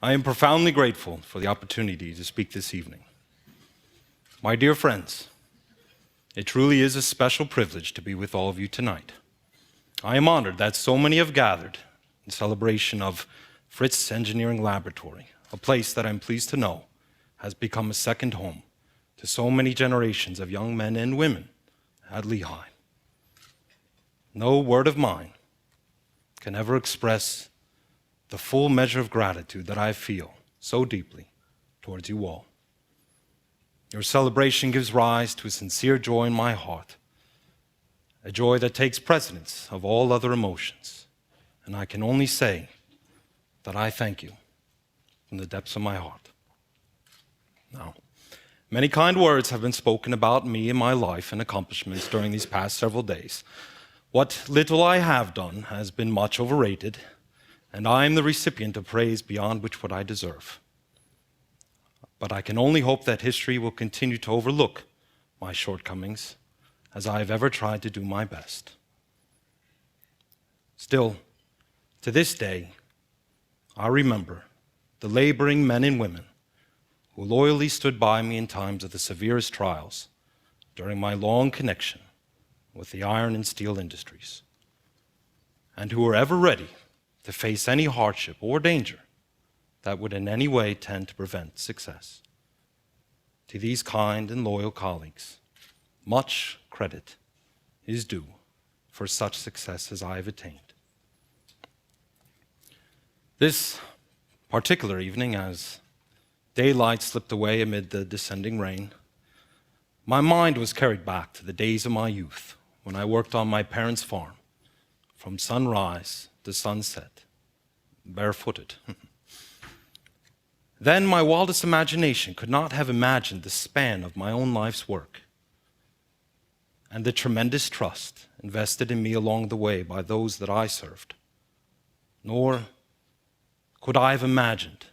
I am profoundly grateful for the opportunity to speak this evening. My dear friends, it truly is a special privilege to be with all of you tonight. I am honored that so many have gathered in celebration of Fritz Engineering Laboratory, a place that I'm pleased to know has become a second home to so many generations of young men and women at Lehigh. No word of mine can ever express the full measure of gratitude that I feel so deeply towards you all. Your celebration gives rise to a sincere joy in my heart, a joy that takes precedence of all other emotions. And I can only say that I thank you from the depths of my heart. Now, many kind words have been spoken about me and my life and accomplishments during these past several days. What little I have done has been much overrated, and I am the recipient of praise beyond which what I deserve. But I can only hope that history will continue to overlook my shortcomings, as I have ever tried to do my best. Still, to this day, I remember the laboring men and women who loyally stood by me in times of the severest trials during my long connection with the iron and steel industries, and who were ever ready to face any hardship or danger that would in any way tend to prevent success. To these kind and loyal colleagues, much credit is due for such success as I have attained. This particular evening, as daylight slipped away amid the descending rain, my mind was carried back to the days of my youth when I worked on my parents' farm from sunrise to sunset, barefooted. Then my wildest imagination could not have imagined the span of my own life's work and the tremendous trust invested in me along the way by those that I served. Nor could I have imagined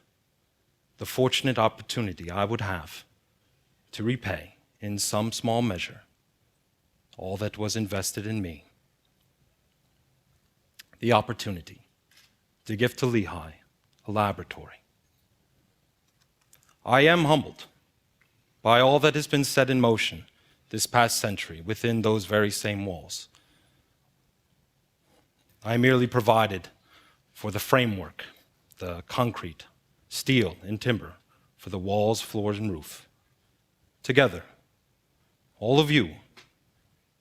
the fortunate opportunity I would have to repay, in some small measure, all that was invested in me. The opportunity to give to Lehigh a laboratory. I am humbled by all that has been set in motion this past century within those very same walls. I merely provided for the framework, the concrete, steel, and timber for the walls, floors, and roof. Together, all of you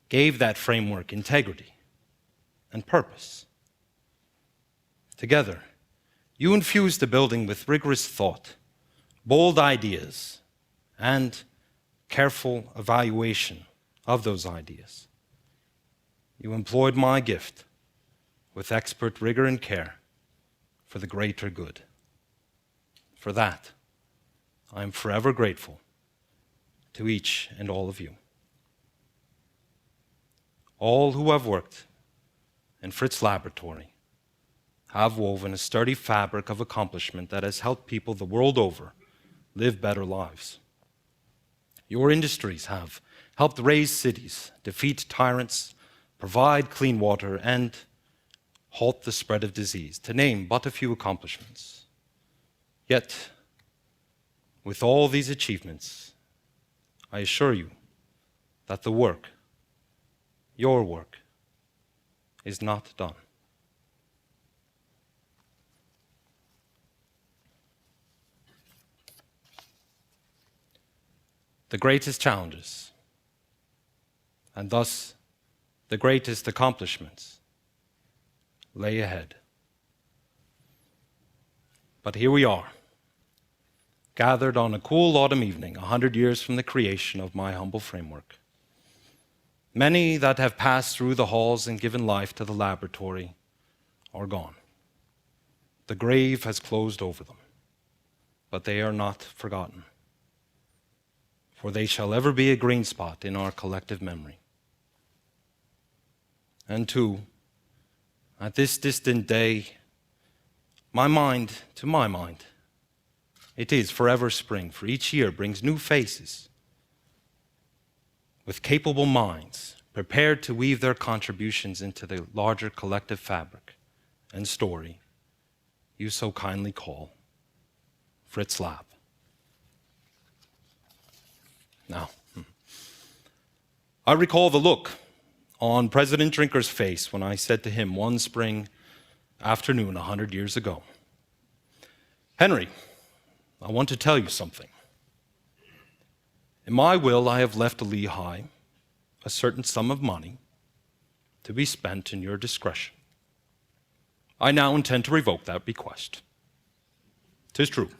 gave that framework integrity and purpose. Together, you infused the building with rigorous thought, bold ideas, and careful evaluation of those ideas. You employed my gift with expert rigor and care for the greater good. For that, I am forever grateful to each and all of you. All who have worked in Fritz Laboratory have woven a sturdy fabric of accomplishment that has helped people the world over live better lives. Your industries have helped raise cities, defeat tyrants, provide clean water, and halt the spread of disease, to name but a few accomplishments. Yet, with all these achievements, I assure you that the work, your work, is not done. The greatest challenges, and thus the greatest accomplishments, lay ahead. But here we are, gathered on a cool autumn evening, 100 years from the creation of my humble framework. Many that have passed through the halls and given life to the laboratory are gone. The grave has closed over them, but they are not forgotten, for they shall ever be a green spot in our collective memory. And two, at this distant day, to my mind, it is forever spring, for each year brings new faces with capable minds prepared to weave their contributions into the larger collective fabric and story you so kindly call Fritz lab. Now, I recall the look on President Drinker's face when I said to him one spring afternoon 100 years ago, "Henry, I want to tell you something. In my will, I have left to Lehigh a certain sum of money to be spent in your discretion. I now intend to revoke that bequest." 'Tis true.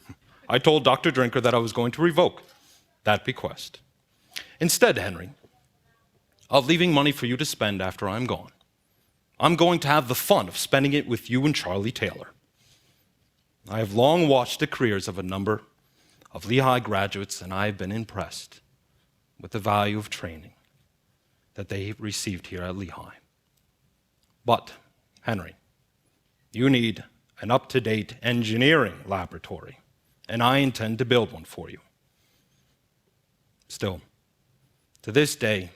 I told Dr. Drinker that I was going to revoke that bequest. Instead, Henry, of leaving money for you to spend after I'm gone, I'm going to have the fun of spending it with you and Charlie Taylor. I have long watched the careers of a number of Lehigh graduates, and I have been impressed with the value of training that they received here at Lehigh. But, Henry, you need an up-to-date engineering laboratory, and I intend to build one for you. Still, to this day,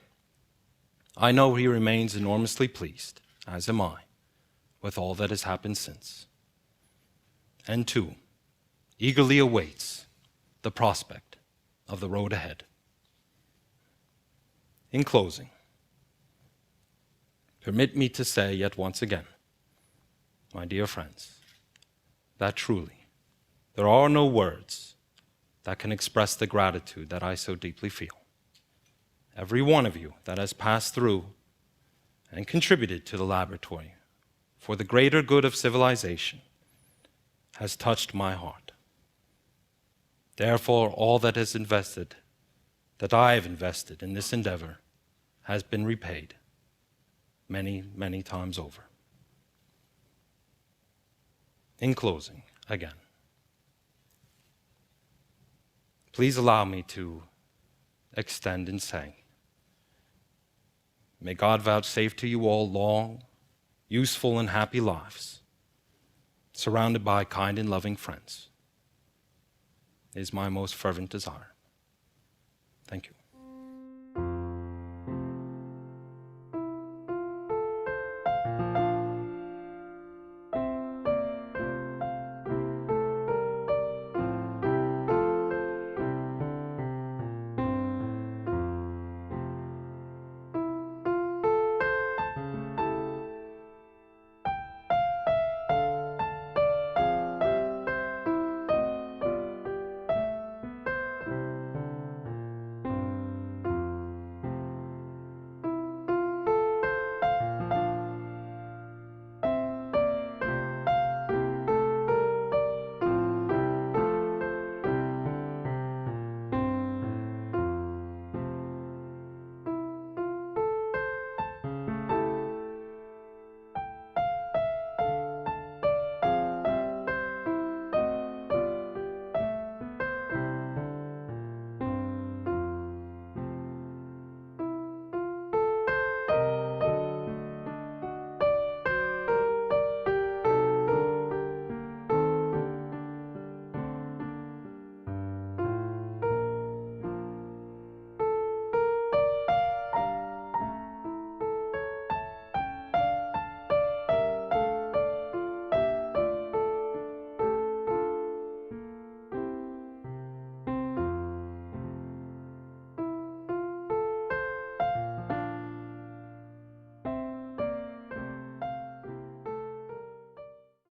I know he remains enormously pleased, as am I, with all that has happened since. And too, eagerly awaits the prospect of the road ahead. In closing, permit me to say yet once again, my dear friends, that truly there are no words that can express the gratitude that I so deeply feel. Every one of you that has passed through and contributed to the laboratory for the greater good of civilization has touched my heart. Therefore, all that I have invested in this endeavor has been repaid many, many times over. In closing, again, please allow me to extend and say, may God vouchsafe to you all long, useful, and happy lives, surrounded by kind and loving friends, is my most fervent desire. Thank you.